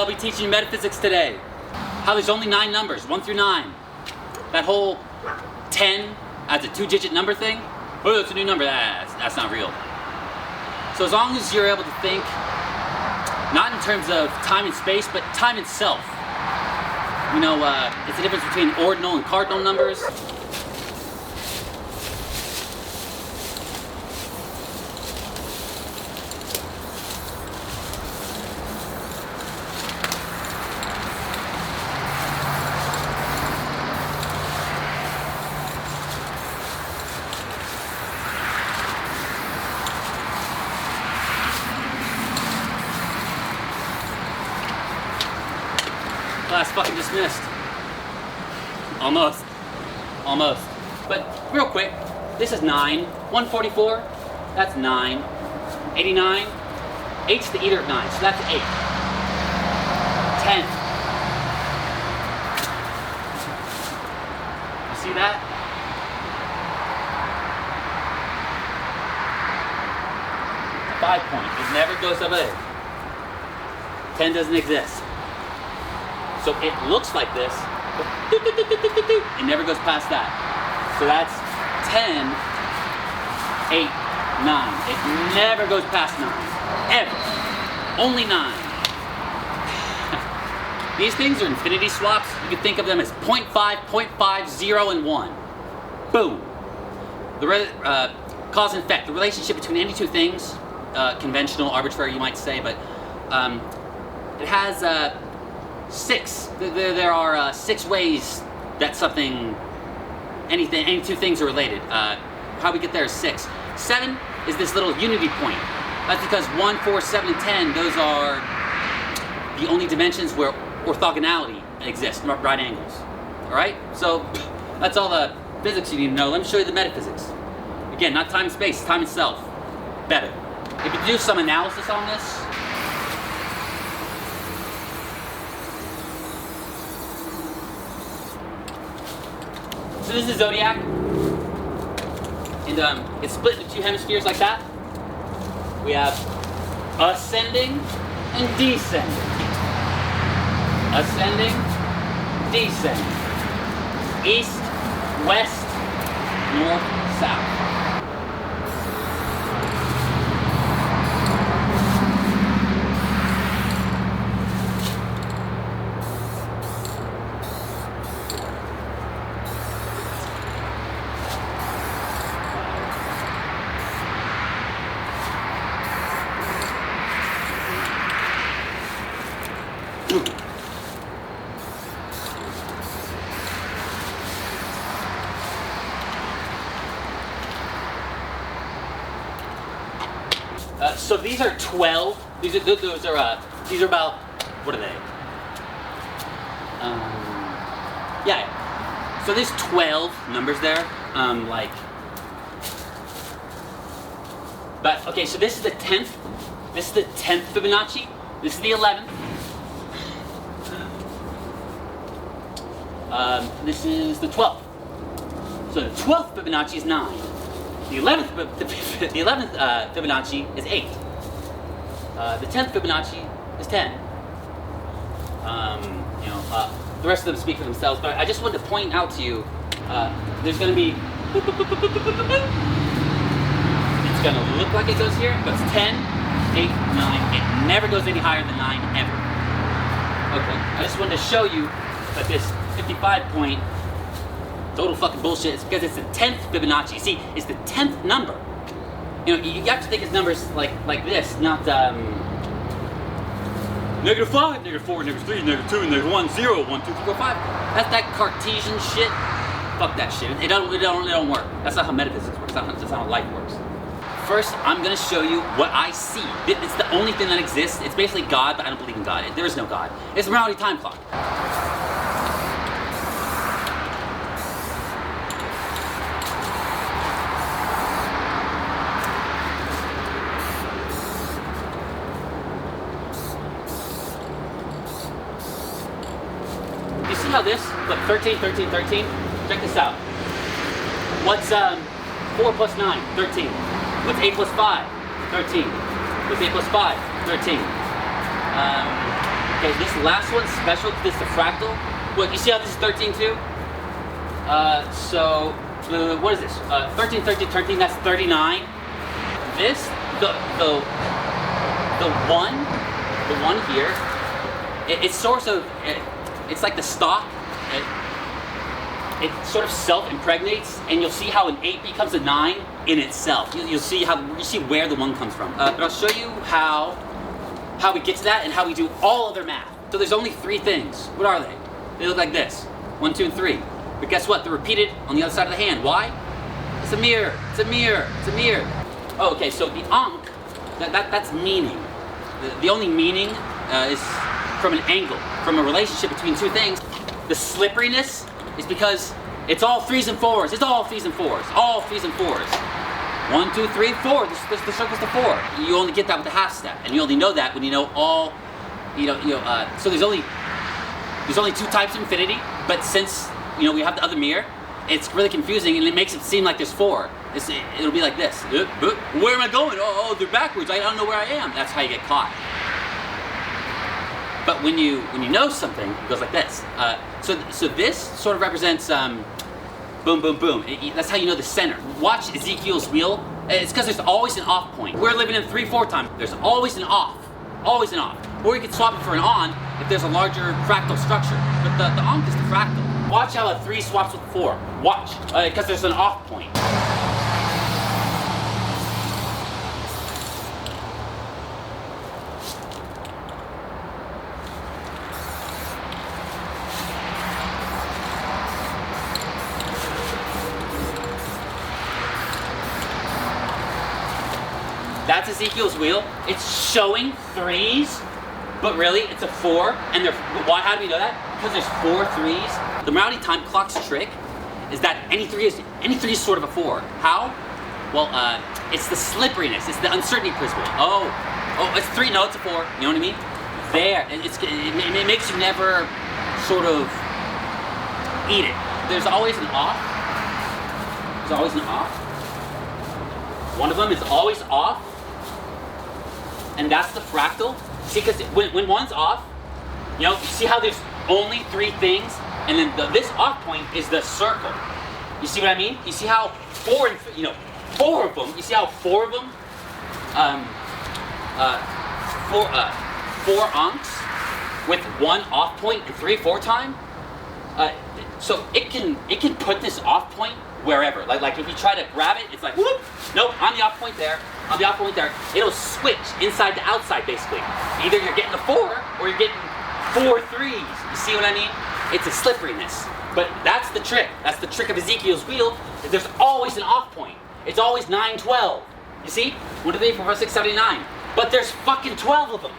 I'll be teaching you metaphysics today. How there's only 9 numbers, 1 through 9. That whole 10 as a 2-digit number thing, oh, that's a new number, that's not real. So as long as you're able to think, not in terms of time and space, but time itself. You know, it's the difference between ordinal and cardinal numbers. Class fucking dismissed. Almost. But real quick, this is 9. 144, that's 9. 89, 8's the eater of 9, so that's 8. 10. You see that? It's a 5 point. It never goes up there. 10 doesn't exist. So it looks like this, but it never goes past that. So that's 10, 8, 9. It never goes past 9, ever. Only 9. These things are infinity swaps. You can think of them as 0.5, 0.5, 0, and 1. Boom. The cause and effect, the relationship between any two things, conventional, arbitrary, you might say, but it has 6. There are 6 ways that any two things are related. How we get there is 6. 7 is this little unity point. That's because 1, 4, 7, and 10, those are the only dimensions where orthogonality exists, right angles. Alright? So, that's all the physics you need to know. Let me show you the metaphysics. Again, not time and space, time itself. Better. If you do some analysis on this, so this is Zodiac, and it's split into 2 hemispheres like that. We have ascending and descending. Ascending, descending. East, west, north, south. So these are 12. These are about, what are they? Yeah. So there's 12 numbers there. But okay. So this is the 10th. This is the 10th Fibonacci. This is the 11th. This is the 12th. So the 12th Fibonacci is 9. The 11th Fibonacci is 8. The 10th Fibonacci is 10. The rest of them speak for themselves, but I just wanted to point out to you, there's going to be, it's going to look like it goes here, but it's 10, 8, 9. It never goes any higher than 9, ever. Okay, I just wanted to show you that this 55 point, total fucking bullshit. It's because it's the 10th Fibonacci. See, it's the 10th number. You know, you have to think of numbers like this, not -5, -4, -3, -2, -1, 0, 1, 2, 3, 4, 5. That's that Cartesian shit. Fuck that shit. It don't work. That's not how metaphysics works. That's not how life works. First, I'm gonna show you what I see. It's the only thing that exists. It's basically God, but I don't believe in God. There is no God. It's a morality time clock. How this, look, 13, 13, 13. Check this out. What's 4 plus 9? 13. What's 8 plus 5? 13. What's 8 plus 5? 13. Okay, this last one's special because this is a fractal. Look, you see how this is 13 too? What is this? 13, 13, 13, that's 39. This, the one here, it's sort of, it's like the stock. It sort of self-impregnates, and you'll see how an 8 becomes a 9 in itself. You'll see where the 1 comes from. But I'll show you how we get to that and how we do all other math. So there's only 3 things. What are they? They look like this: 1, 2, and 3. But guess what? They're repeated on the other side of the hand. Why? It's a mirror. It's a mirror. It's a mirror. Oh, okay. So the Ankh, that's meaning. The only meaning is from an angle, from a relationship between 2 things. The slipperiness is because it's all 3s and 4s. It's all 3s and 4s. All 3s and 4s. 1, 2, 3, 4. The circle's the 4. You only get that with the half step, and you only know that when you know all. So there's only 2 types of infinity, but since we have the other mirror, it's really confusing, and it makes it seem like there's 4. It'll be like this. Where am I going? Oh, they're backwards. I don't know where I am. That's how you get caught. But when you know something, it goes like this. So this sort of represents boom, boom, boom. That's how you know the center. Watch Ezekiel's wheel. It's because there's always an off point. We're living in 3/4 time. There's always an off. Always an off. Or you could swap it for an on if there's a larger fractal structure. But the Ankh is the fractal. Watch how a 3 swaps with 4. Watch. Because there's an off point. That's Ezekiel's wheel. It's showing 3s, but really it's a 4. And why? How do we know that? Because there's 4 3s. The Morality time clock's trick is that any 3 is sort of a 4. How? Well, it's the slipperiness. It's the uncertainty principle. Oh, it's 3. No, it's a 4. You know what I mean? There, it makes you never sort of eat it. There's always an off. There's always an off. One of them is always off. And that's the fractal. See, because when one's off, you see how there's only 3 things, and then this off point is the circle. You see what I mean? You see how 4 of them. You see how 4 of them, 4 Ankhs with 1 off point and 3 4 time. So it can put this off point wherever. Like if you try to grab it, it's like whoop. Nope, on the off point there. On the off point there, it'll switch inside to outside basically. Either you're getting a 4 or you're getting 4 3s. You see what I mean? It's a slipperiness. But that's the trick. That's the trick of Ezekiel's wheel. There's always an off point. It's always 9 12. You see? 1 2 3 4 5 6 7 8 9. But there's fucking 12 of them.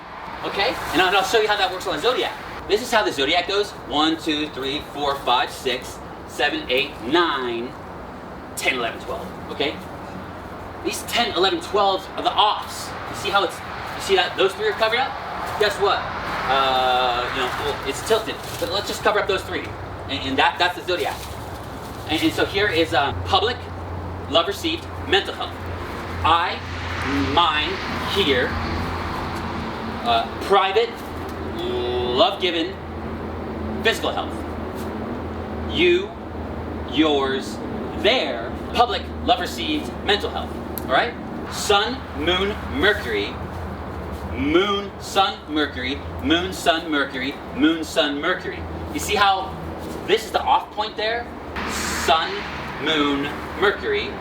Okay? And I'll show you how that works on the Zodiac. This is how the Zodiac goes. 1 2 3 4 5 6 7 8 9 10 11 12. Okay? These 10, 11, 12s are the offs. You see how you see that those 3 are covered up? Guess what? It's tilted. But let's just cover up those 3. And that's the Zodiac. And so here is public, love received, mental health. Mine, here. Private, love given, physical health. You, yours, there, public, love received, mental health. Alright? Sun, moon, Mercury. Moon, sun, Mercury. Moon, sun, Mercury. Moon, sun, Mercury. You see how this is the off point there? Sun, moon, Mercury.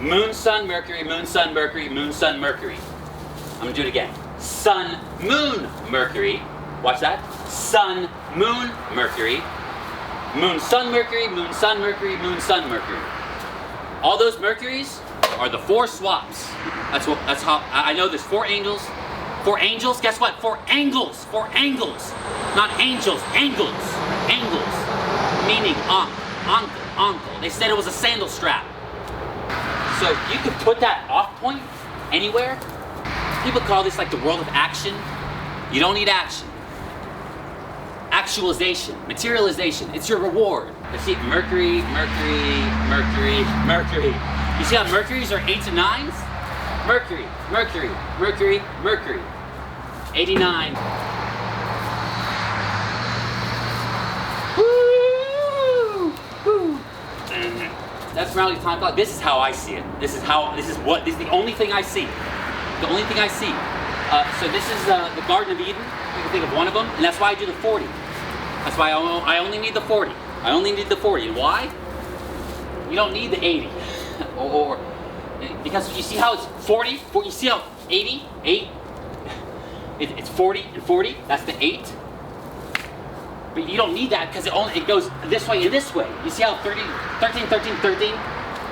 Moon, sun, Mercury. Moon, sun, Mercury. Moon, sun, Mercury. I'm going to do it again. Sun, moon, Mercury. Watch that. Sun, moon, Mercury. Moon, sun, Mercury. Moon, sun, Mercury. Moon, sun, Mercury. All those Mercuries are the 4 swaps. That's how I know there's 4 angels. 4 angels. Guess what? 4 angles. 4 angles. Not angels. Angles. Angles. Meaning uncle. They said it was a sandal strap. So you could put that off point anywhere. People call this like the world of action. You don't need action. Actualization, materialization. It's your reward. You see Mercury, Mercury, Mercury, Mercury. You see how Mercuries are 8s and 9s? Mercury, Mercury, Mercury, Mercury. 89. morality time clock. This is how I see it. This is the only thing I see. The only thing I see. So this is the Garden of Eden. You can think of one of them, and that's why I do the 40. That's why I only need the 40. I only need the 40. And why? You don't need the 80. or because you see how it's 40? You see how 80, 8, it's 40 and 40. That's the 8. But you don't need that because it goes this way and this way. You see how 13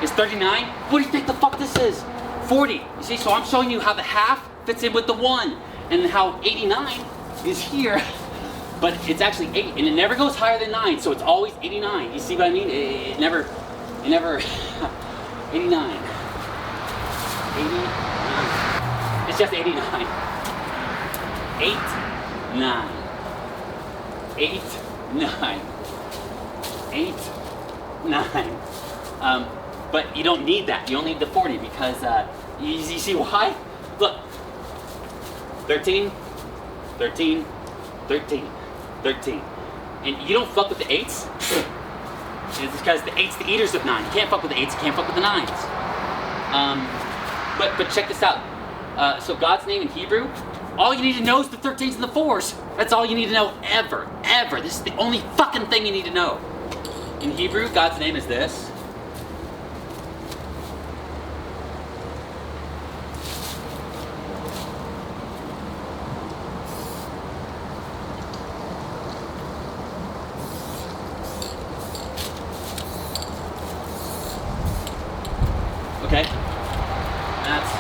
is 39? What do you think the fuck this is? 40. You see, so I'm showing you how the half fits in with the 1, and how 89 is here, but it's actually 8, and it never goes higher than 9, so it's always 89. You see what I mean? It never 89. 89. It's just 89. 8, 9. 8, 9. 8, 9. But you don't need that. You only need the 40 because you see why? Look. 13, 13, 13, 13. And you don't fuck with the 8s. It's because the 8's the eaters of 9. You can't fuck with the 8s, you can't fuck with the 9s. But check this out. So God's name in Hebrew, all you need to know is the 13s and the 4s. That's all you need to know ever. This is the only fucking thing you need to know. In Hebrew, God's name is this. Okay? That's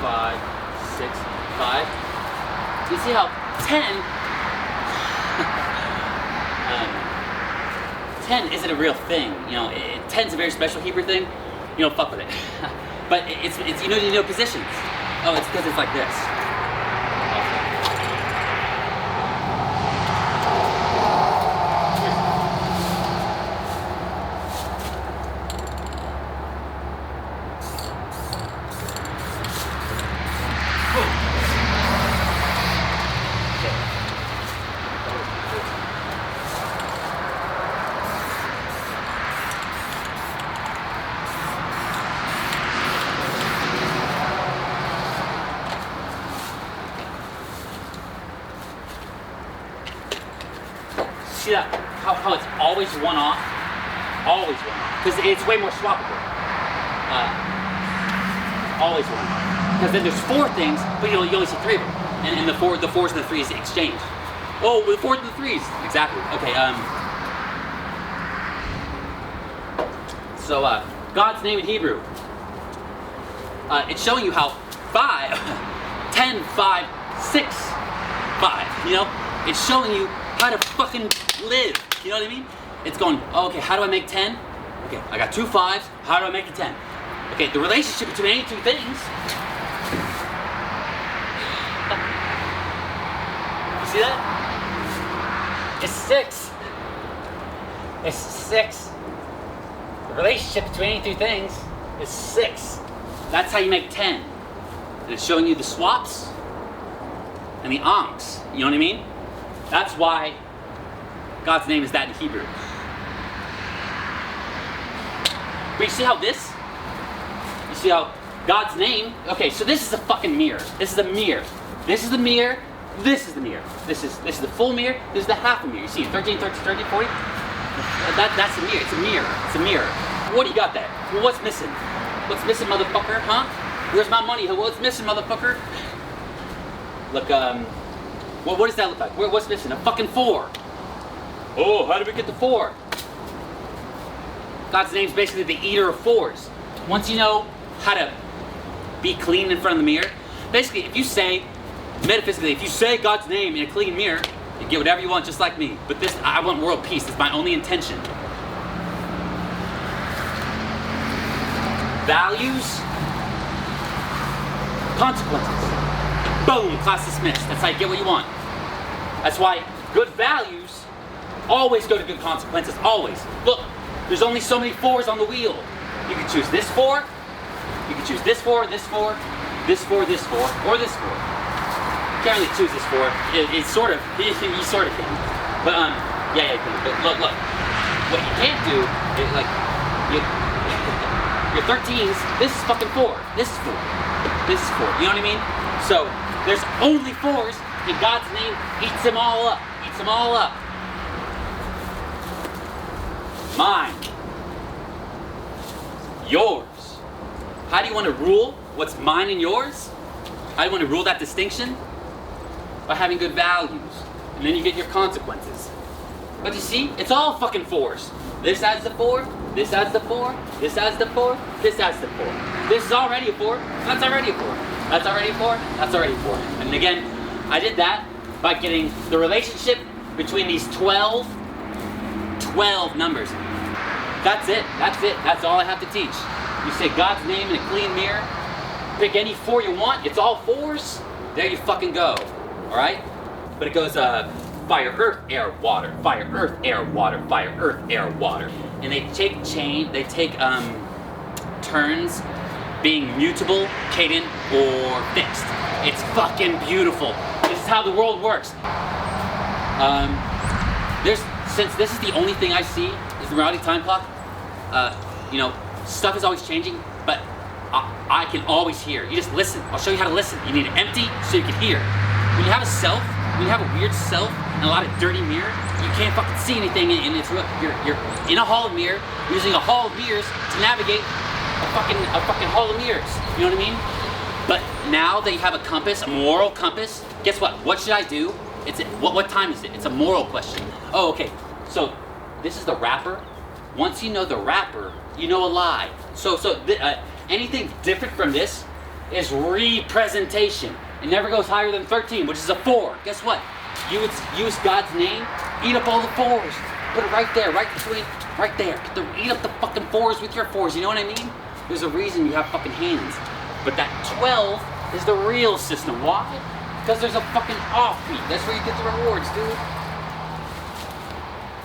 5, 6, 5. You see how 10 10 isn't a real thing. 10's a very special Hebrew thing. You don't fuck with it. But it's you know positions. Oh, it's because it's like this. See that? How it's always one off? Always one off. Because it's way more swappable. Always one off. Because then there's 4 things, but you only see 3 of them. And the 4s and the 3s exchange. Oh, the 4s and the 3s. Exactly. Okay, so God's name in Hebrew. It's showing you how 5, 10, 5, 6, 5. It's showing you how to fucking live. You know what I mean? It's going, oh, okay, how do I make 10? Okay, I got 2 5s. How do I make a 10? Okay, the relationship between any 2 things. You see that? It's 6. It's 6. The relationship between any 2 things is 6. That's how you make 10. And it's showing you the swaps and the ankhs. You know what I mean? That's why God's name is that in Hebrew. But you see how this? You see how God's name? Okay, so this is a fucking mirror. This is a mirror. This is the mirror. This is the mirror. This is the full mirror. This is the half a mirror. You see 13, 40? That's a mirror. It's a mirror. It's a mirror. What do you got there? Well, what's missing? What's missing, motherfucker? Huh? Where's my money? What's missing, motherfucker? Look, well, what does that look like? What's missing? A fucking 4. Oh, how did we get the 4? God's name's basically the eater of 4s. Once you know how to be clean in front of the mirror, basically, if you say, metaphysically, if you say God's name in a clean mirror, you get whatever you want, just like me. But this, I want world peace. It's my only intention. Values, consequences. Boom, class dismissed. That's how you get what you want. That's why good values always go to good consequences, always. Look, there's only so many 4s on the wheel. You can choose this 4. You can choose this 4, this 4, this 4, this 4, or this 4. You can't really choose this 4. It's sort of, you sort of can. But yeah, you can. But look. What you can't do is like, your 13s, this is fucking 4. This is 4. This is 4. You know what I mean? So there's only 4s, and God's name eats them all up. Eats them all up. Mine. Yours. How do you want to rule what's mine and yours? How do you want to rule that distinction? By having good values. And then you get your consequences. But you see, it's all fucking 4s. This adds the 4, this adds the 4, this adds the 4, this adds the 4. This is already a 4, that's already a 4. That's already a 4, that's already a 4. And again, I did that by getting the relationship between these 12 numbers. That's it, that's all I have to teach. You say God's name in a clean mirror, pick any 4 you want, it's all 4s, there you fucking go, alright? But it goes, fire, earth, air, water, fire, earth, air, water, fire, earth, air, water. And they take turns being mutable, cadent, or fixed. It's fucking beautiful. This is how the world works. Since this is the only thing I see is the reality time clock, you know, stuff is always changing, but I can always hear. You just listen. I'll show you how to listen. You need it empty so you can hear. When you have a self, when you have a weird self and a lot of dirty mirror, you can't fucking see anything, and it's real. You're in a hall of mirror, using a hall of mirrors to navigate a fucking hall of mirrors. You know what I mean? But now that you have a compass, a moral compass, guess what? What should I do? What time is it? It's a moral question. Oh, okay. So this is the wrapper. Once you know the wrapper, you know a lie. So anything different from this is representation. It never goes higher than 13, which is a 4. Guess what? You would use God's name, eat up all the 4s. Put it right there, right between, right there. Eat up the fucking 4s with your 4s, you know what I mean? There's a reason you have fucking hands. But that 12 is the real system. Why? Because there's a fucking offbeat. That's where you get the rewards, dude.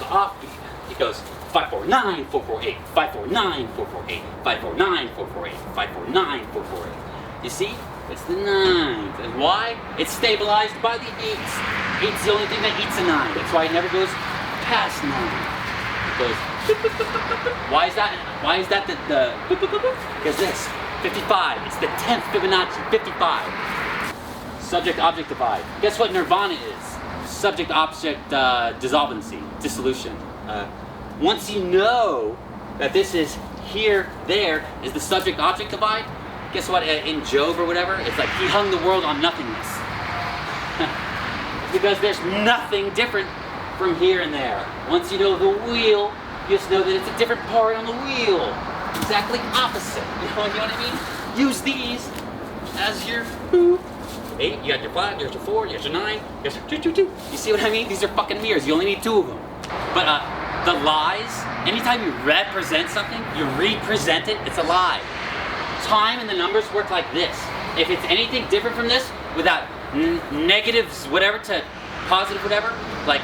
The offbeat. It goes 549, 448, 549, 448, 549, 448, 549, 448. You see? It's the 9s. And why? It's stabilized by the 8s. 8's the only thing that eats a 9. That's why it never goes past 9. It goes. Why is that? Why is that the because this 55. It's the 10th Fibonacci. 55. Subject-object divide. Guess what nirvana is? Subject-object dissolvency, dissolution. Once you know that this is here, there is the subject-object divide. Guess what, in Job or whatever, it's like he hung the world on nothingness. Because there's nothing different from here and there. Once you know the wheel, you just know that it's a different part on the wheel. Exactly opposite. You know what I mean? Use these as your 8, you got your 5, there's your 4, there's your 9, there's your 2. You see what I mean? These are fucking mirrors. You only need 2 of them. But the lies, anytime you represent something, you represent it, it's a lie. Time and the numbers work like this. If it's anything different from this, without negatives, whatever, to positive, whatever, like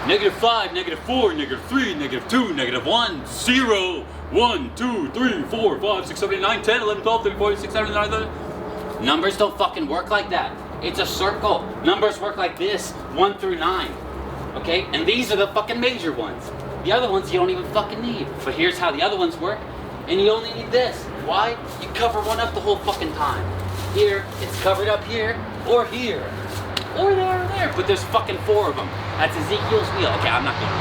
-5, -4, -3, -2, -1, 0, 1, 2, 3, 4, 5, 6, 7, 8, 9, 10, 11, 12, 13, 14, 16, 17, 18, 19. Numbers don't fucking work like that. It's a circle. Numbers work like this, 1 through 9. Okay? And these are the fucking major ones. The other ones you don't even fucking need. But here's how the other ones work. And you only need this. Why? You cover one up the whole fucking time. Here, it's covered up here, or here. Or there, or there. But there's fucking 4 of them. That's Ezekiel's wheel. Okay, I'm not going to.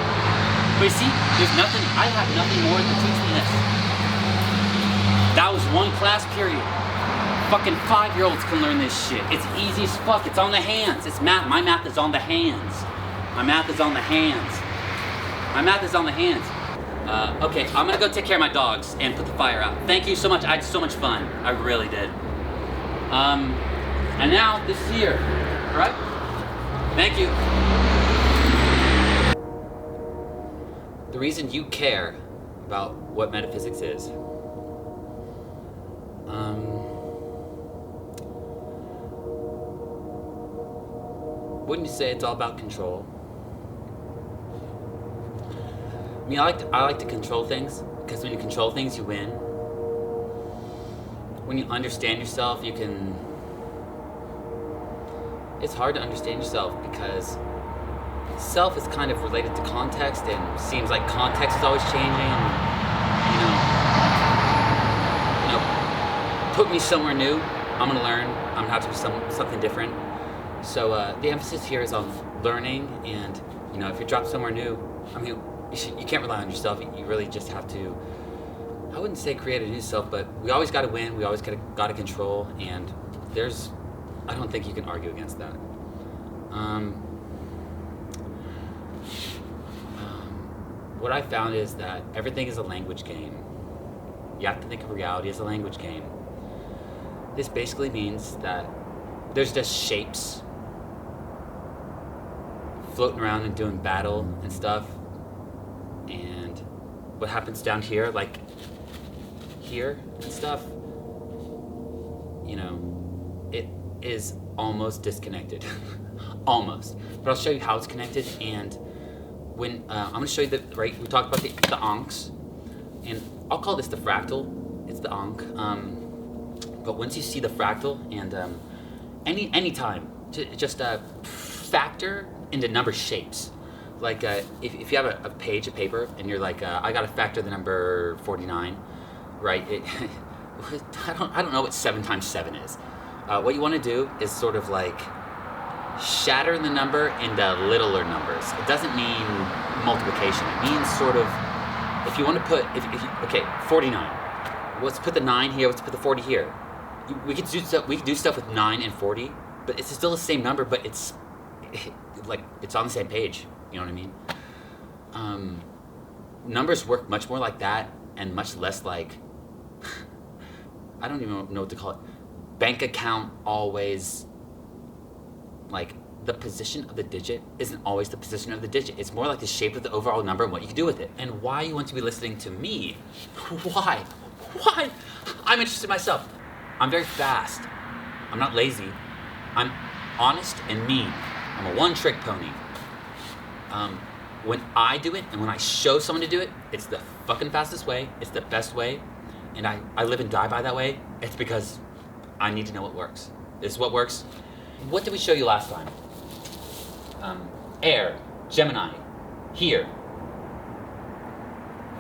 But you see, there's nothing, I have nothing more to teach than this. That was one class period. Fucking 5-year-olds can learn this shit. It's easy as fuck. It's on the hands. It's math. My math is on the hands. My math is on the hands. My math is on the hands. Okay, I'm gonna go take care of my dogs and put the fire out. Thank you so much. I had so much fun. I really did. And now this is here, right? Thank you. The reason you care about what metaphysics is, wouldn't you say it's all about control? I mean, I like to control things, because when you control things, you win. when you understand yourself, you can... It's hard to understand yourself because self is kind of related to context, and seems like context is always changing. And, put me somewhere new, I'm gonna learn. I'm gonna have to be something different. So the emphasis here is on learning, and if you're dropped somewhere new, I mean, you can't rely on yourself. You really just have to, I wouldn't say create a new self, but we always got to win. We always got to control, and I don't think you can argue against that. What I found is that everything is a language game. You have to think of reality as a language game. This basically means that there's just shapes floating around and doing battle and stuff. And what happens down here, like here and stuff, it is almost disconnected. Almost. But I'll show you how it's connected. And when I'm going to show you we talked about the Ankhs, and I'll call this the fractal. It's the Ankh. But once you see the fractal, and any time, just factor into number shapes. Like if you have a page of paper and you're like, I gotta factor the number 49, right? I don't know what 7 times 7 is. What you want to do is sort of like shatter the number into littler numbers. It doesn't mean multiplication. It means sort of, if you want to put, okay, 49. Let's put the 9 here. Let's put the 40 here. We could do stuff with 9 and 40, but it's still the same number. But it's on the same page. You know what I mean? Numbers work much more like that, and much less like I don't even know what to call it. Bank account always, like, the position of the digit isn't always the position of the digit. It's more like the shape of the overall number and what you can do with it. And why you want to be listening to me? Why? I'm interested in myself. I'm very fast. I'm not lazy. I'm honest and mean. I'm a one-trick pony. When I do it and when I show someone to do it, it's the fucking fastest way. It's the best way. And I live and die by that way. It's because I need to know what works. This is what works. What did we show you last time? Air, Gemini, here,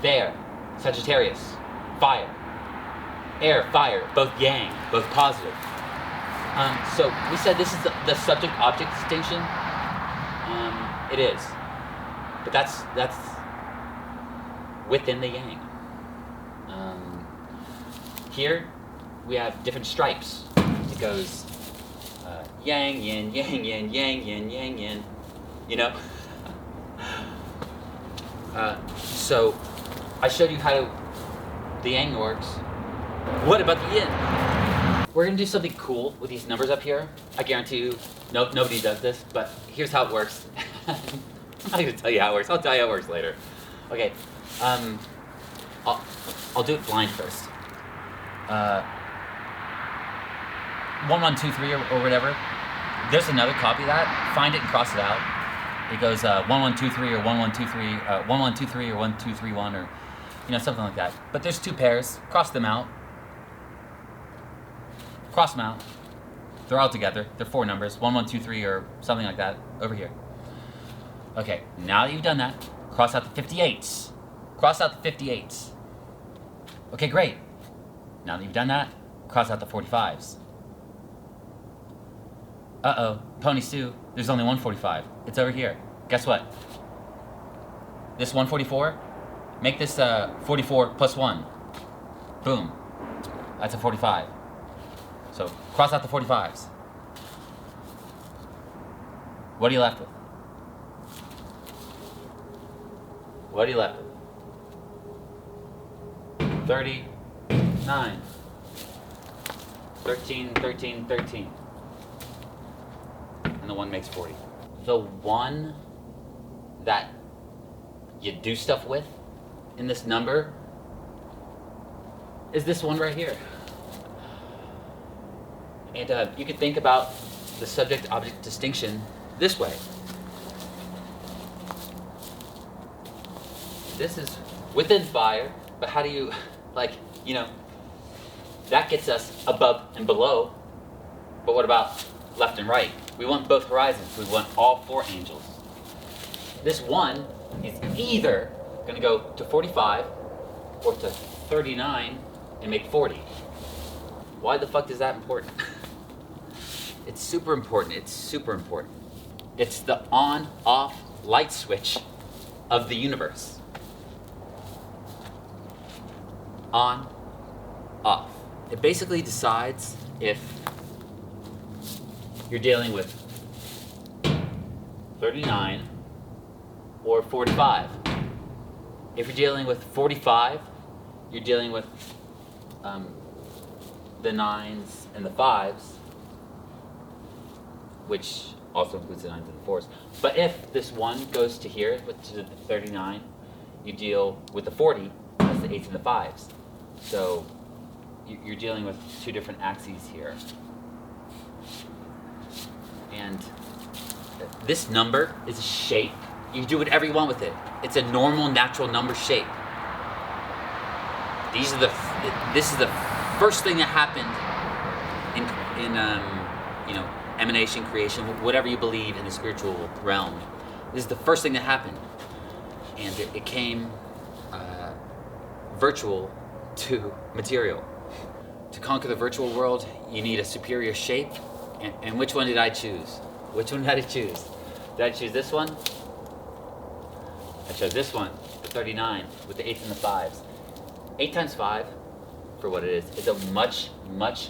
there, Sagittarius, fire, air, fire, both yang, both positive. So we said this is the subject-object distinction. It is, but that's within the yang. Here we have different stripes. It goes yang, yin, yang, yin, yang, yin, yang, yin. So I showed you how the yang works. What about the yin? We're gonna do something cool with these numbers up here. I guarantee you, nobody does this, but here's how it works. I'm not gonna tell you how it works. I'll tell you how it works later. Okay, I'll do it blind first. 1, 1, 2, 3 or whatever. There's another copy of that. Find it and cross it out. It goes 1, 1, 2, 3 or 1, 1, 2, 3, 1, 1, 2, 3 or 1, 2, 3, 1 or something like that. But there's 2 pairs. Cross them out. Cross them out. They're all together. They're 4 numbers. 1, 1, 2, 3 or something like that over here. Okay, now that you've done that, cross out the 58s. Cross out the 58s. Okay, great. Now that you've done that, cross out the 45s. Uh-oh, Pony Sue, there's only 145. It's over here. Guess what? This 144, make this 44 plus 1. Boom. That's a 45. So cross out the 45s. What are you left with? What are you left with? 39. 13, 13, 13. And the 1 makes 40. The one that you do stuff with in this number is this one right here. And you could think about the subject-object distinction this way. This is within fire, but how do you, That gets us above and below. But what about left and right? We want both horizons. We want all 4 angels. This 1 is either going to go to 45 or to 39 and make 40. Why the fuck is that important? It's super important. It's super important. It's the on-off light switch of the universe. On, off. It basically decides if you're dealing with 39 or 45. If you're dealing with 45, you're dealing with the 9s and the 5s, which also includes the 9s and the 4s. But if this 1 goes to here, to the 39, you deal with the 40, that's the 8s and the 5s. So you're dealing with 2 different axes here. And this number is a shape. You can do whatever you want with it. It's a normal, natural number shape. This is the first thing that happened in emanation, creation, whatever you believe in the spiritual realm. This is the first thing that happened, and it came virtual to material. To conquer the virtual world, you need a superior shape. And which one did I choose? Which one did I choose? Did I choose this one? I chose this one, the 39, with the 8s and the 5s. 8 times 5, for what it is a much, much,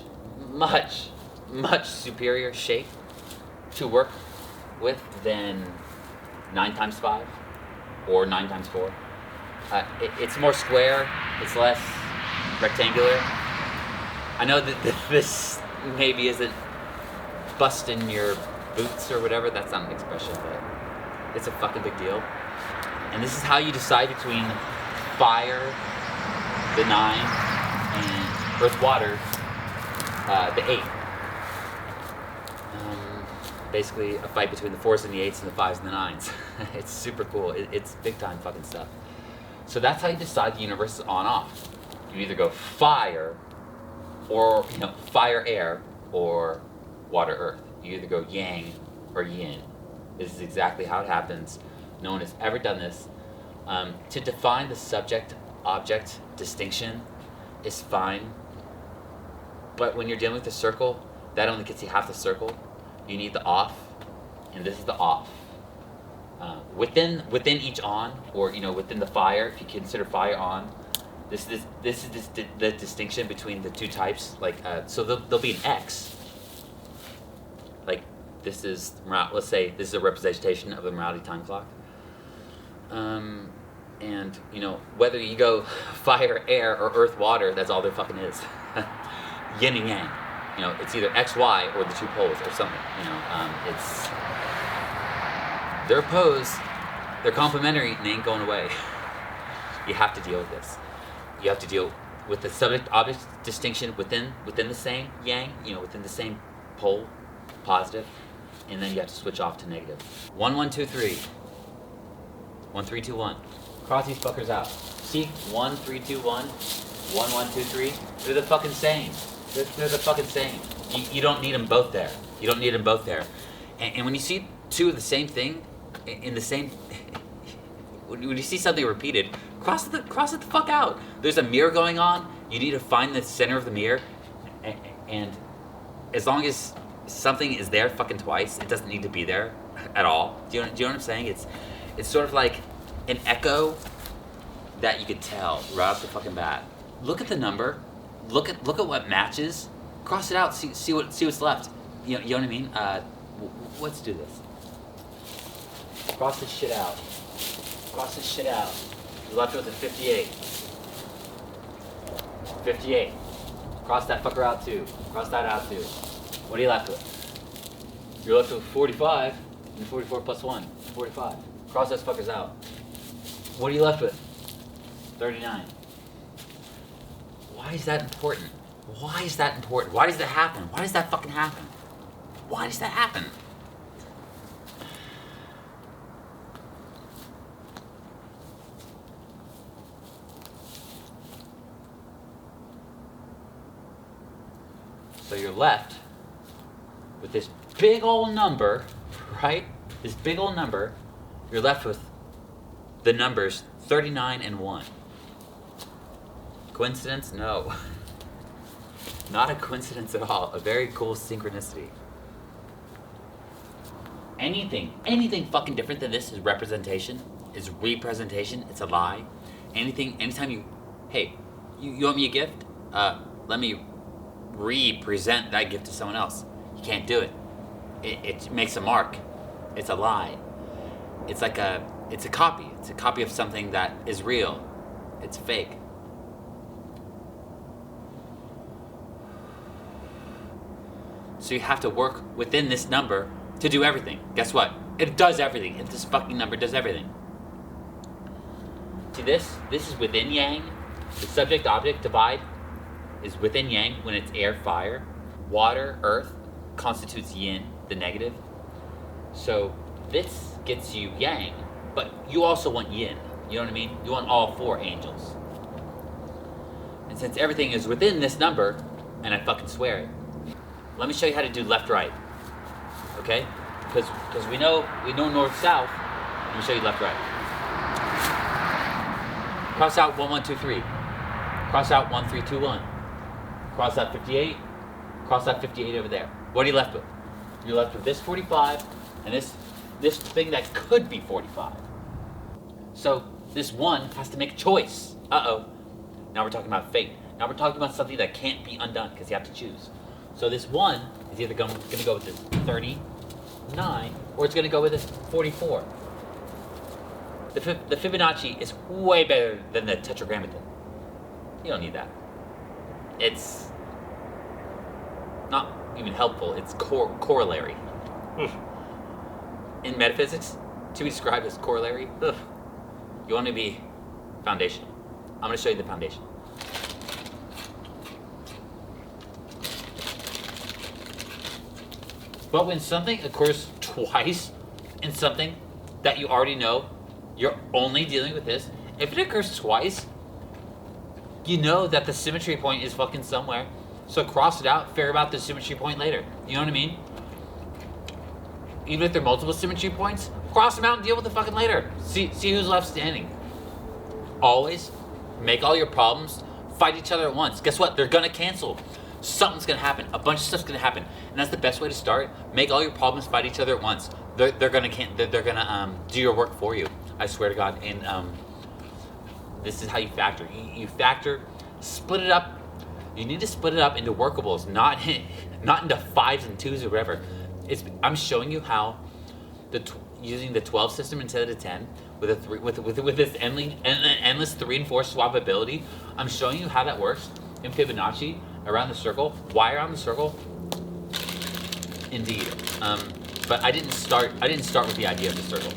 much, much superior shape to work with than 9 times 5 or 9 times 4. It's more square, it's less rectangular. I know that this maybe isn't busting your boots or whatever, that's not an expression, but it's a fucking big deal. And this is how you decide between fire, the 9, and earth, water, the 8. Basically a fight between the 4s and the 8s and the 5s and the 9s. It's super cool. It's big time fucking stuff. So that's how you decide the universe is on off. You either go fire, or fire air, or water earth. You either go yang or yin. This is exactly how it happens. No one has ever done this. To define the subject-object distinction is fine, but when you're dealing with the circle, that only gets you half the circle. You need the off, and this is the off. Within each on, or within the fire, if you consider fire on, this is the distinction between the 2 types. Like so, there'll be an X. Like this is, let's say this is a representation of the morality time clock. And whether you go fire, air, or earth, water, that's all there fucking is. Yin and yang. It's either X, Y, or the 2 poles or something. It's they're opposed, they're complementary, and they ain't going away. You have to deal with this. You have to deal with the subject-object distinction within the same yang, within the same pole, positive, and then you have to switch off to negative. 1, 1, 2, 3. 1, 3, 2, 1. Cross these fuckers out. See? 1, 3, 2, 1. 1, 1, 2, 3. They're the fucking same. They're the fucking same. You don't need them both there. You don't need them both there. And when you see 2 of the same thing in the same, when you see something repeated, cross it the fuck out. There's a mirror going on. You need to find the center of the mirror, and as long as something is there fucking twice, it doesn't need to be there at all. Do you know what I'm saying? It's sort of like an echo that you could tell right off the fucking bat. Look at the number. Look at what matches. Cross it out. See what's left. You know what I mean? Let's do this. Cross this shit out. Cross this shit out. You're left with a 58. 58. Cross that fucker out too. Cross that out too. What are you left with? You're left with 45 and 44 plus 1. 45. Cross those fuckers out. What are you left with? 39. Why is that important? Why is that important? Why does that happen? Why does that fucking happen? Why does that happen? So you're left with this big old number, right? This big old number. You're left with the numbers 39 and 1. Coincidence? No. Not a coincidence at all. A very cool synchronicity. Anything fucking different than this is representation, is representation, it's a lie. Anytime you, hey, you want me a gift? Let me represent that gift to someone else. You can't do it. It makes a mark. It's a lie. It's a copy. It's a copy of something that is real. It's fake. So you have to work within this number to do everything. Guess what? It does everything. This fucking number does everything. See this? This is within yang. The subject-object divide is within yang when it's air, fire. Water, earth, constitutes yin, the negative. So this gets you yang, but you also want yin. You know what I mean? You want all 4 angels. And since everything is within this number, and I fucking swear it, let me show you how to do left-right. Okay? Because we know north-south. Let me show you left-right. Cross out 1, 1, 2, 3. Cross out 1, 3, 2, 1. Cross out 58. Cross out 58 over there. What are you left with? You're left with this 45 and this thing that could be 45. So this 1 has to make a choice. Uh-oh. Now we're talking about fate. Now we're talking about something that can't be undone because you have to choose. So this 1 is either going to go with this 39 or it's going to go with this 44. The Fibonacci is way better than the Tetragrammaton. You don't need that. It's not even helpful. It's corollary. In metaphysics, to be described as corollary, you want to be foundational. I'm going to show you the foundation. But when something occurs twice in something that you already know, you're only dealing with this. If it occurs twice, you know that the symmetry point is fucking somewhere. So cross it out, figure out the symmetry point later. You know what I mean? Even if there are multiple symmetry points, cross them out and deal with it fucking later. See who's left standing. Always make all your problems fight each other at once. Guess what? They're gonna cancel. Something's gonna happen. A bunch of stuff's gonna happen, and that's the best way to start. Make all your problems fight each other at once. They're gonna do your work for you. I swear to God. And this is how you factor. You factor, split it up. You need to split it up into workables, not into 5s and 2s or whatever. I'm showing you how using the 12 system instead of the 10 with this endless 3 and 4 swappability. I'm showing you how that works in Fibonacci around the circle. Why around the circle? Indeed. But I didn't start with the idea of the circle.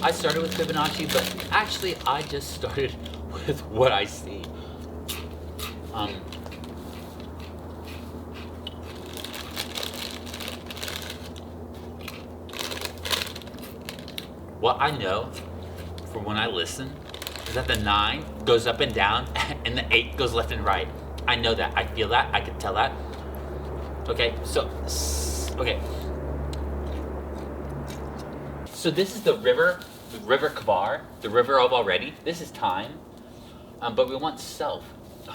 I started with Fibonacci, but actually I just started with what I see. What I know from when I listen is that the 9 goes up and down and the 8 goes left and right. I know that. I feel that. I can tell that. Okay, so this is the river Kavar, the river of already. This is time, but we want self,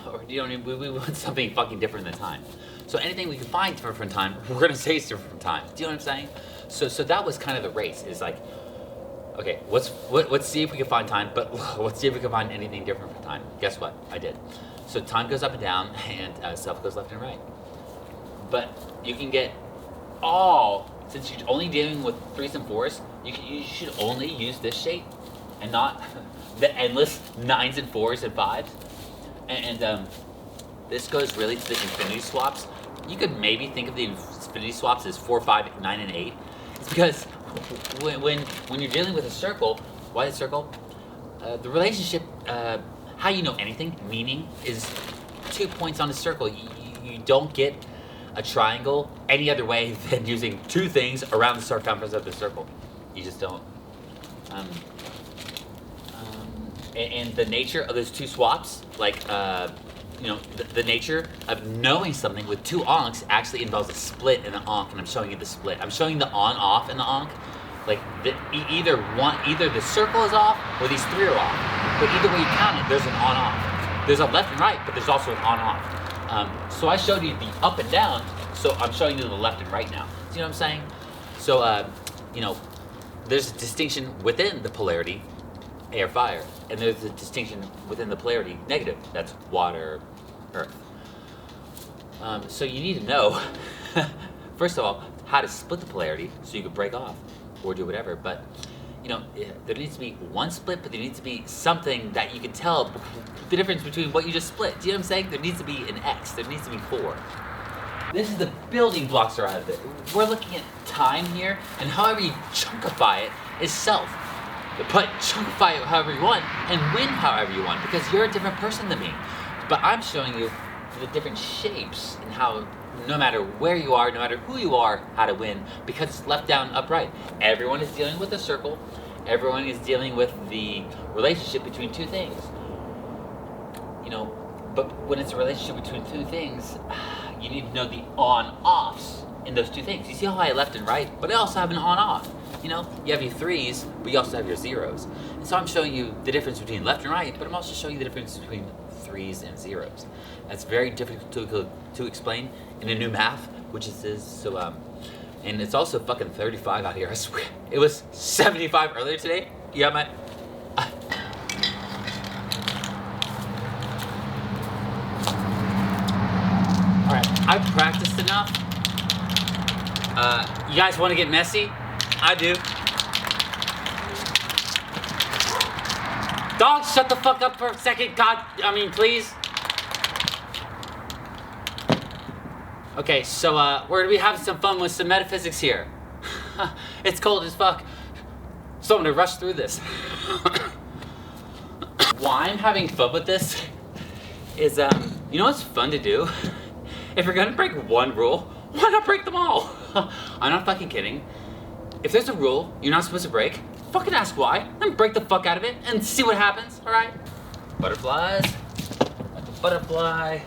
or you know, we want something fucking different than time. So anything we can find different from time, we're gonna say it's different from time. Do you know what I'm saying? So that was kind of the race. Is like, okay, let's see if we can find time, but let's see if we can find anything different from time. Guess what? I did. So time goes up and down, and self goes left and right. But you can get all, since you're only dealing with 3s and 4s, you should only use this shape and not the endless 9s and 4s and 5s. And this goes really to the infinity swaps. You could maybe think of the infinity swaps as 4, 5, 9, and 8. It's because when you're dealing with a circle, why the circle? The relationship, how you know anything, meaning, is 2 points on a circle. You don't get a triangle any other way than using 2 things around the circumference of the circle. You just don't. And the nature of those 2 swaps, like the nature of knowing something with two ankhs actually involves a split in the ankh, and I'm showing you the split. I'm showing the on-off in the ankh. Like either the circle is off or these three are off. But either way you count it, there's an on-off. There's a left and right, but there's also an on-off. So I showed you the up and down, so I'm showing you the left and right now. See what I'm saying? So, there's a distinction within the polarity, air, fire, and there's a distinction within the polarity, negative, that's water, earth. So you need to know, first of all, how to split the polarity so you can break off or do whatever. But there needs to be one split, but there needs to be something that you can tell the difference between what you just split. Do you know what I'm saying? There needs to be an X, there needs to be 4. This is the building blocks are out of it. We're looking at time here, and however you chunkify it is self. But chunkify it however you want and win however you want, because you're a different person than me. But I'm showing you the different shapes and how, no matter where you are, no matter who you are, how to win, because it's left, down, upright. Everyone is dealing with a circle. Everyone is dealing with the relationship between two things. But when it's a relationship between two things, you need to know the on-offs in those two things. You see how I have left and right, but I also have an on-off. You have your 3s, but you also have your 0s. And so I'm showing you the difference between left and right, but I'm also showing you the difference between 3s and 0s. That's very difficult to explain in a new math, which is this. So, and it's also fucking 35 out here, I swear. It was 75 earlier today. You got my... Alright, I've practiced enough. You guys want to get messy? I do. Dog, shut the fuck up for a second. Please. Okay, so we're gonna be having some fun with some metaphysics here. It's cold as fuck, so I'm gonna rush through this. Why I'm having fun with this is, you know what's fun to do? If you're gonna break one rule, why not break them all? I'm not fucking kidding. If there's a rule you're not supposed to break, fucking ask why, then break the fuck out of it and see what happens, alright? Butterflies. Got the butterfly.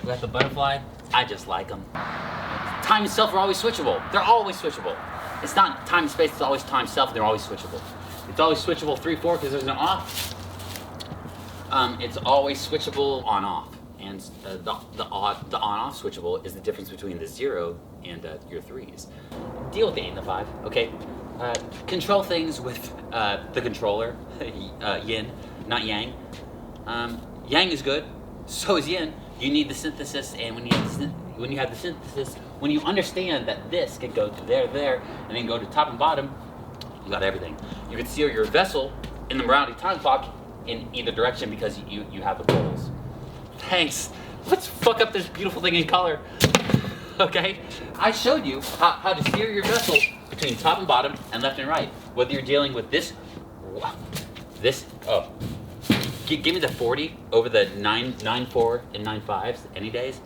We got the butterfly. I just like them. Time and self are always switchable. They're always switchable. It's not time and space, it's always time, self, they're always switchable. It's always switchable 3-4 because there's an off. It's always switchable on-off. And the on-off switchable is the difference between the 0 and your 3s. Deal with the 8 and the 5, okay? Control things with the controller, yin, not yang. Yang is good, so is yin. You need the synthesis, and when you have the synthesis, when you understand that this can go to there, and then go to top and bottom, you got everything. You can steer your vessel in the morality time clock in either direction because you have the poles. Thanks. Let's fuck up this beautiful thing in color. Okay? I showed you how to steer your vessel between top and bottom and left and right. Whether you're dealing with this, give me the 40 over the 9-4 and 9-5s any days.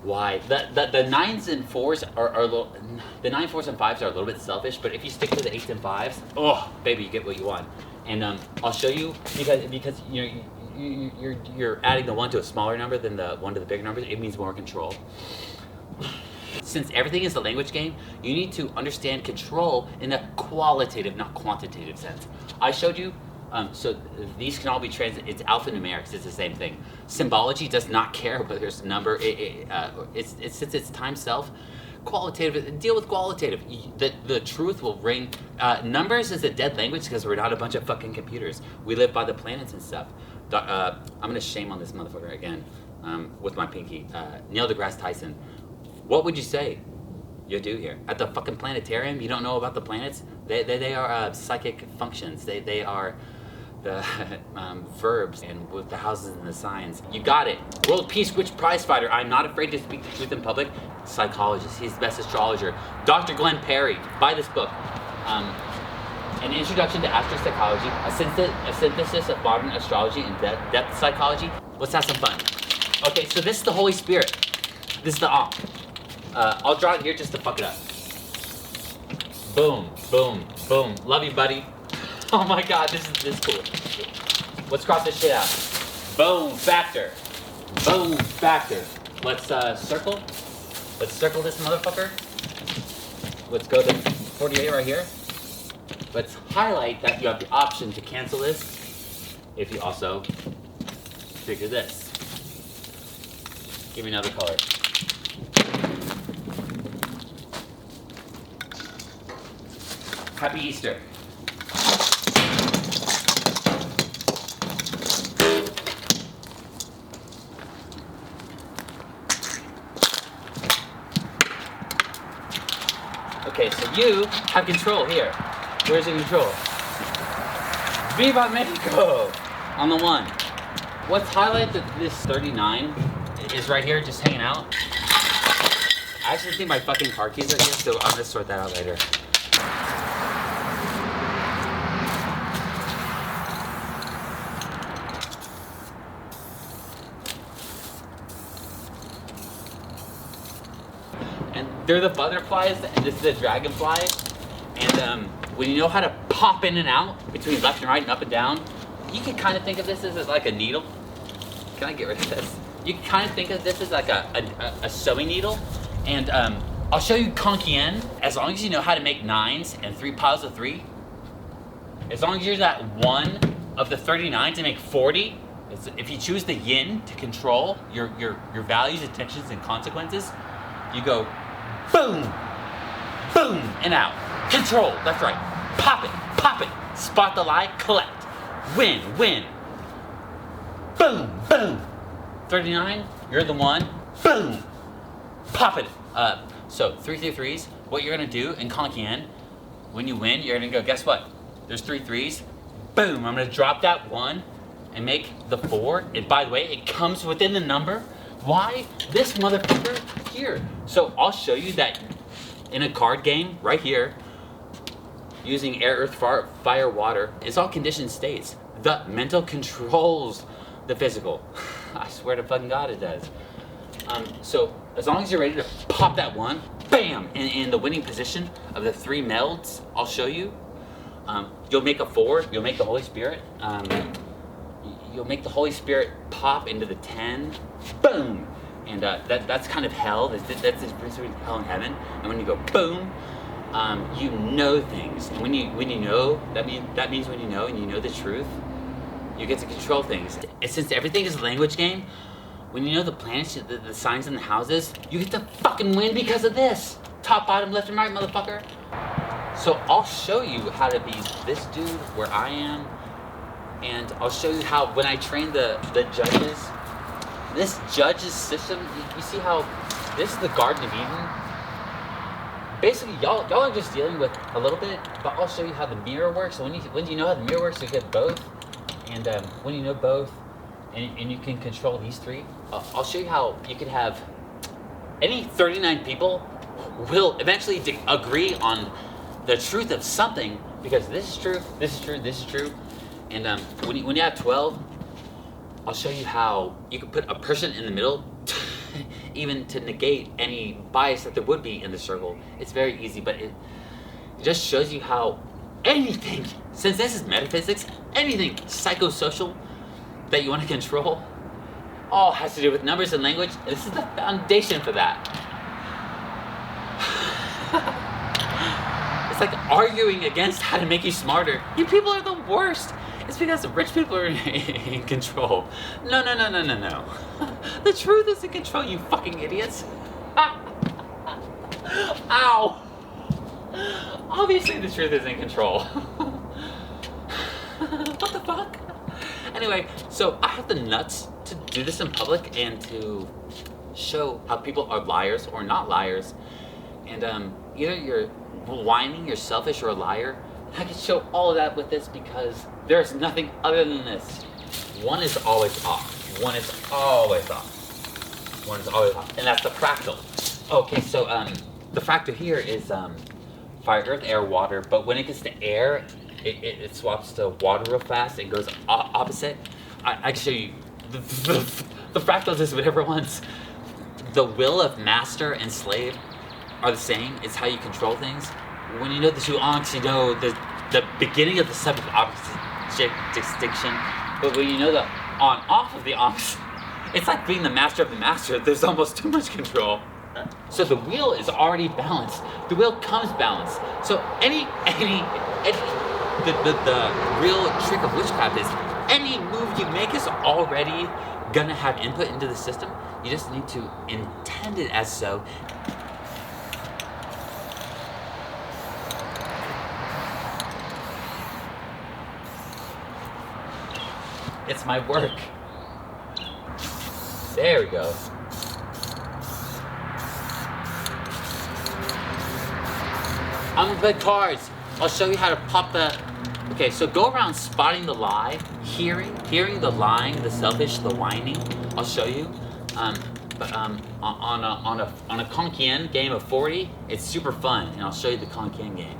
Why? The 9s and 4s are a little, the 9, 4s and 5s are a little bit selfish, but if you stick to the 8s and 5s, oh, baby, you get what you want. And I'll show you, because you're adding the 1 to a smaller number than the 1 to the bigger numbers. It means more control. Since everything is a language game, you need to understand control in a qualitative, not quantitative sense. I showed you, so these can all be translated. It's alphanumerics, it's the same thing. Symbology does not care whether there's a number. Since it's time self, qualitative, deal with qualitative. The truth will ring. Numbers is a dead language because we're not a bunch of fucking computers. We live by the planets and stuff. I'm gonna shame on this motherfucker again with my pinky. Neil deGrasse Tyson. What would you say you do here? At the fucking planetarium, you don't know about the planets? They are psychic functions. They are the verbs and with the houses and the signs. You got it. World Peace, which prize fighter? I'm not afraid to speak the truth in public. Psychologist. He's the best astrologer. Dr. Glenn Perry. Buy this book. An Introduction to Astropsychology, a synthesis of modern astrology and depth psychology. Let's have some fun. Okay, so this is the Holy Spirit. This is the Ankh. I'll draw it here just to fuck it up. Boom, boom, boom. Love you, buddy. Oh my God, this is cool. Let's cross this shit out. Boom, factor. Boom, factor. Let's circle. Let's circle this motherfucker. Let's go to 48 right here. Let's highlight that you have the option to cancel this if you also figure this. Give me another color. Happy Easter. Okay, so you have control here. Where's your control? Viva Mexico! On the 1. Let's highlight that this 39 is right here, just hanging out. I actually think my fucking car keys are here, so I'm gonna sort that out later. And they're the butterflies, and this is the dragonfly. And when you know how to pop in and out between left and right and up and down, you can kind of think of this as like a needle. Can I get rid of this? You can kind of think of this as like a sewing needle. And I'll show you Konkien. As long as you know how to make 9s and 3 piles of 3, as long as you're that 1 of the 39 to make 40, if you choose the yin to control your values, intentions, and consequences, you go boom, boom, and out. Control, that's right. Pop it, spot the lie, collect. Win, win. Boom, boom. 39, you're the 1. Boom. Pop it. So 3 through 3s, what you're gonna do in Konkien, when you win, you're gonna go, guess what? There's 3 3s. Boom, I'm gonna drop that 1 and make the 4. And by the way, it comes within the number. Why? This motherfucker here. So I'll show you that in a card game right here, using air, earth, fire, water, it's all conditioned states. The mental controls the physical. I swear to fucking God it does. So as long as you're ready to pop that 1, bam, in the winning position of the 3 melds, I'll show you. You'll make a 4, you'll make the Holy Spirit. You'll make the Holy Spirit pop into the 10, boom. And that's kind of hell. That's the difference between hell and heaven. And when you go boom, you know things. And when you know, that means when you know and you know the truth, you get to control things. And since everything is a language game, when you know the planets, the signs and the houses, you get to fucking win because of this. Top, bottom, left and right, motherfucker. So I'll show you how to be this dude where I am. And I'll show you how, when I train the judges, this judges system, you see how this is the Garden of Eden? Basically, y'all are just dealing with a little bit, but I'll show you how the mirror works. So when you know how the mirror works, you get both. And when you know both, and you can control these 3, I'll show you how you can have any 39 people will eventually agree on the truth of something, because this is true, this is true, this is true. And when you have 12, I'll show you how you can put a person in the middle, even to negate any bias that there would be in the circle. It's very easy, but it just shows you how anything, since this is metaphysics, anything psychosocial that you want to control, all has to do with numbers and language. This is the foundation for that. It's like arguing against how to make you smarter. You people are the worst. It's because rich people are in control. No. The truth is in control, you fucking idiots. Ow. Obviously the truth is in control. What the fuck? Anyway, so I have the nuts to do this in public and to show how people are liars or not liars. And either you're whining, you're selfish, or a liar. I can show all of that with this because there's nothing other than this. One is always off. One is always off. One is always off. And that's the fractal. Okay, so the fractal here is fire, earth, air, water. But when it gets to air, it swaps to water real fast and goes opposite. I can show you. The fractals is whatever ones. The will of master and slave are the same. It's how you control things. When you know the 2 ankhs, you know the beginning of the subject object distinction. But when you know the on-off of the ankhs, It's like being the master of the master. There's almost too much control. So the wheel is already balanced. The wheel comes balanced. So the real trick of witchcraft is any move you make is already gonna have input into the system. You just need to intend it as so. It's my work. There we go. I'm gonna play cards. I'll show you how to pop the. Okay, so go around spotting the lie, hearing the lying, the selfish, the whining. I'll show you. But on a Konkien game of 40, it's super fun, and I'll show you the Konkien game.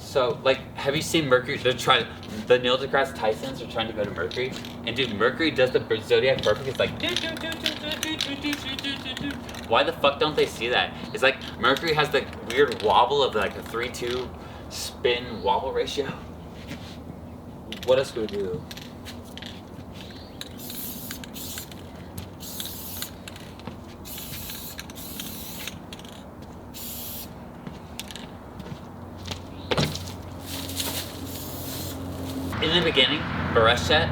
So, like, have you seen Mercury? The Neil deGrasse Tysons are trying to go to Mercury, and dude, Mercury does the Zodiac perfect. It's like, why the fuck don't they see that? It's like Mercury has the weird wobble of like a 3-2 spin wobble ratio. What else could we do? In the beginning, Bereshit,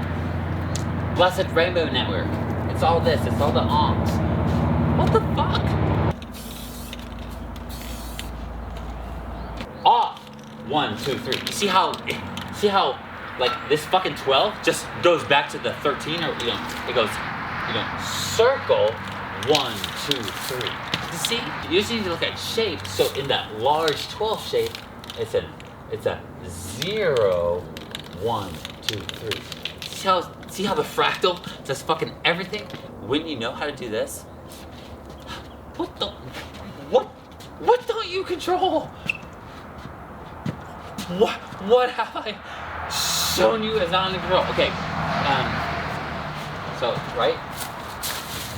Blessed Rainbow Network. It's all this, it's all the Ankhs. What the fuck? Off. 1, 2, 3. You see how like this fucking 12 just goes back to the 13, or it goes, circle 1, 2, 3. You see? You just need to look at shape. So in that large 12 shape, it's a 0, 1, 2, 3. See how the fractal does fucking everything when you know how to do this? What don't you control? What have I shown you as not in control? Okay, so right,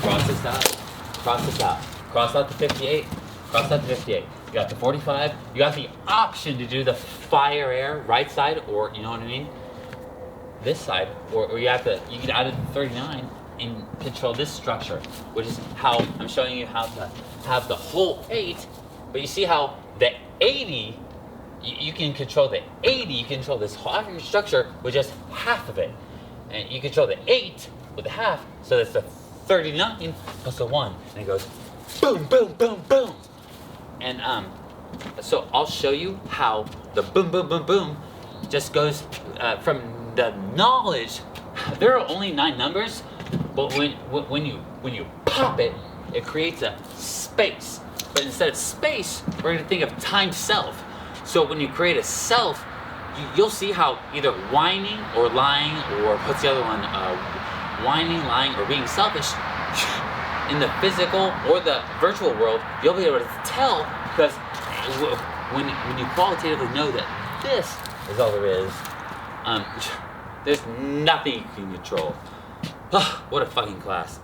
cross this out, cross out the 58, cross out the 58. You got the 45, you got the option to do the fire air right side, or you know what I mean? This side, or you can add it to 39 and control this structure, which is how I'm showing you how to have the whole 8, but you see how the 80, you can control the 80, you can control this whole structure with just half of it. And you control the 8 with the half, so that's the 39 plus the 1, and it goes boom, boom, boom, boom. And so I'll show you how the boom, boom, boom, boom just goes from the knowledge. There are only 9 numbers, but when you pop it, it creates a space. But instead of space, we're going to think of time self. So when you create a self, you'll see how either whining or lying, or what's the other one? Whining, lying, or being selfish. In the physical or the virtual world, you'll be able to tell, because when you qualitatively know that this is all there is, there's nothing you can control. What a fucking class.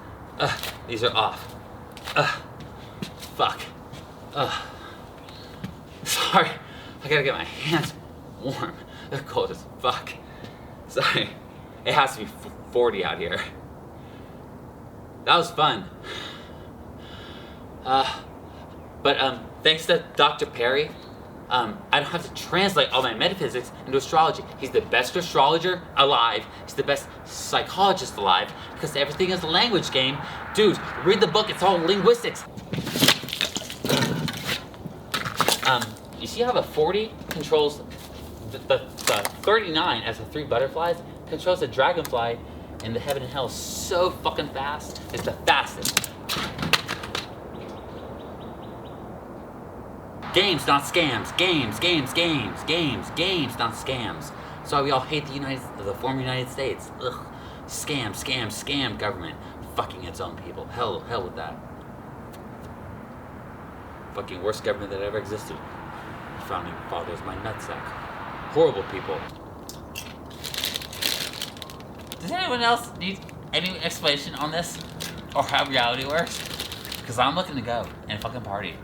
These are off. Fuck. Sorry, I gotta get my hands warm. They're cold as fuck. Sorry. It has to be 40 out here. That was fun. But thanks to Dr. Perry, I don't have to translate all my metaphysics into astrology. He's the best astrologer alive. He's the best psychologist alive, because everything is a language game. Dude, read the book, it's all linguistics. You see how the 40 controls the 39 as the 3 butterflies, controls the dragonfly in the heaven and hell so fucking fast. It's the fastest. Games, not scams. Games, not scams. That's why we all hate the former United States. Ugh. Scam government. Fucking its own people. Hell with that. Fucking worst government that ever existed. Founding fathers, my nutsack. Horrible people. Does anyone else need any explanation on this? Or how reality works? Because I'm looking to go and fucking party.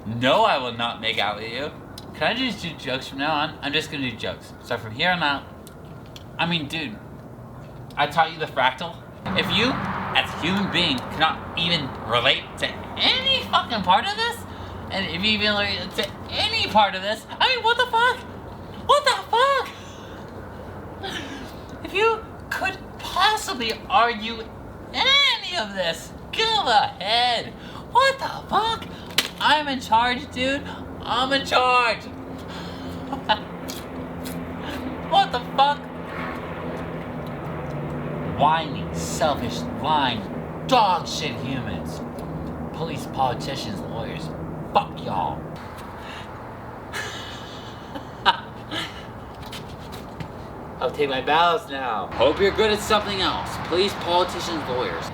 No, I will not make out with you. Can I just do jokes from now on? I'm just gonna do jokes. So from here on out, I mean, dude, I taught you the fractal. If you, as a human being, cannot even relate to any fucking part of this, and if you even relate to any part of this, I mean, what the fuck? What the fuck? If you could possibly argue any of this, go ahead. What the fuck? I'm in charge, dude. I'm in charge. What the fuck? Whiny, selfish, lying, dog shit humans. Police, politicians, lawyers. Fuck y'all. I'll take my bows now. Hope you're good at something else. Police, politicians, lawyers.